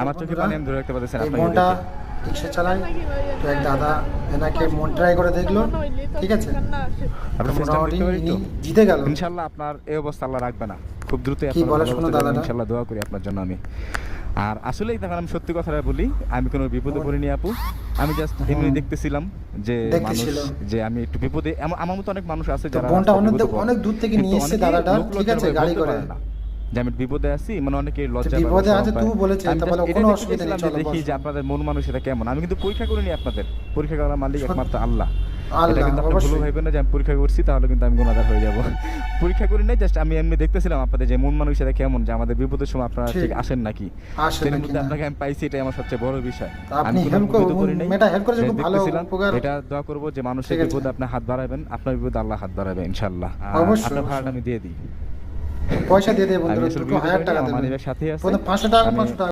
আমার চোখে পানি আমি ধরে রাখতে পারতেছি না এই আপনাকে বোনটা দেখে। রিক্সা চালায়, তো এক দাদা এনাকে মন ট্রাই করে দেখলো, ঠিক আছে, আপনার তো ফেসটা মোটামুটি দেখতে পারি ইনি তো জিতে গেল। ইনশাআল্লাহ আপনার এই অবস্থা আল্লাহ রাখবে না, খুব দ্রুতই কি আপনার বলে ভালো শোনো অবস্থা যাবে দাদাটা? ইনশাআল্লাহ, দোয়া করি আপনার জন্য আমি। আর আসলেই দেখেন আমি সত্যি কথাটা বলি, আমি কোনো বিপদে পড়িনি আপু, আমি জাস্ট এমনি দেখতেছিলাম যে মানুষ, দেখতেছিল। যে আমি একটু বিপদে, আমার মতো অনেক মানুষ আছে তো যারা বোনটা রাস্তায় বিপদে পড়ে। অনেক দূর থেকে কিন্তু নিয়ে এসেছে অনেকেই দাদাটা, লোক ঠিক লজ্জার আছে, ভয়ে গাড়ি বলতে করে। পারে না যে আমি বিপদে আছি, মানে অনেকেই তো লজ্জা বিপদে পায়, আছে শরম তুই পায়। বলেছে, আমি তা বলে just কোনো এটাই দেখতে অসুবিধা নেই, গেছিলাম যে চলো দেখি বসো। যে আপনাদের মন মানসিকতা কেমন। আমি কিন্তু পরীক্ষা করিনি আপনাদের, পরীক্ষা করার মালিক সত্যি। একমাত্র আল্লাহ। এটা আল্লাহ, কিন্তু আপনি ভুল অবশ্যই। ভাববেন না যে আমি পরীক্ষা করছি তাহলে কিন্তু আমি গুনাহগার হয়ে যাব। পরীক্ষা করি নাই, জাস্ট আমি এমনি দেখতেছিলাম আপনাদের যে মন মানসিকতা কেমন, যে আমাদের বিপদের সময় আপনারা ঠিক। ঠিক আসেন নাকি। আসে এর নাকি মধ্যে না। আপনাকে আমি পাইছি, এটাই আমার সবচেয়ে বড় বিষয়। তা আমি আপনি কোনো হেল্প বিপদে পড়ি নাই, মেয়েটা হেল্প করেছে, just খুব ভালো দেখতেছিলাম। উপকার। এটা দোয়া করব যে মানুষের ঠিক আছে। বিপদে আপনি হাত বাড়াবেন, আপনার বিপদে আল্লাহ হাত বাড়াবে ইনশাআল্লাহ। আর অবশ্যই, আপনার ভাড়াটা অবশ্যই। আমি দিয়ে দিই। পয়সা দিয়ে দেবে আমি বন্ধুরা, আসলে দুটো বিপদে 1000 পড়িনি, টাকা আমার দেবে। মানিব্যাগ সাথেই আছে। প্রথম 500 টাকা, আমি 500 টাকা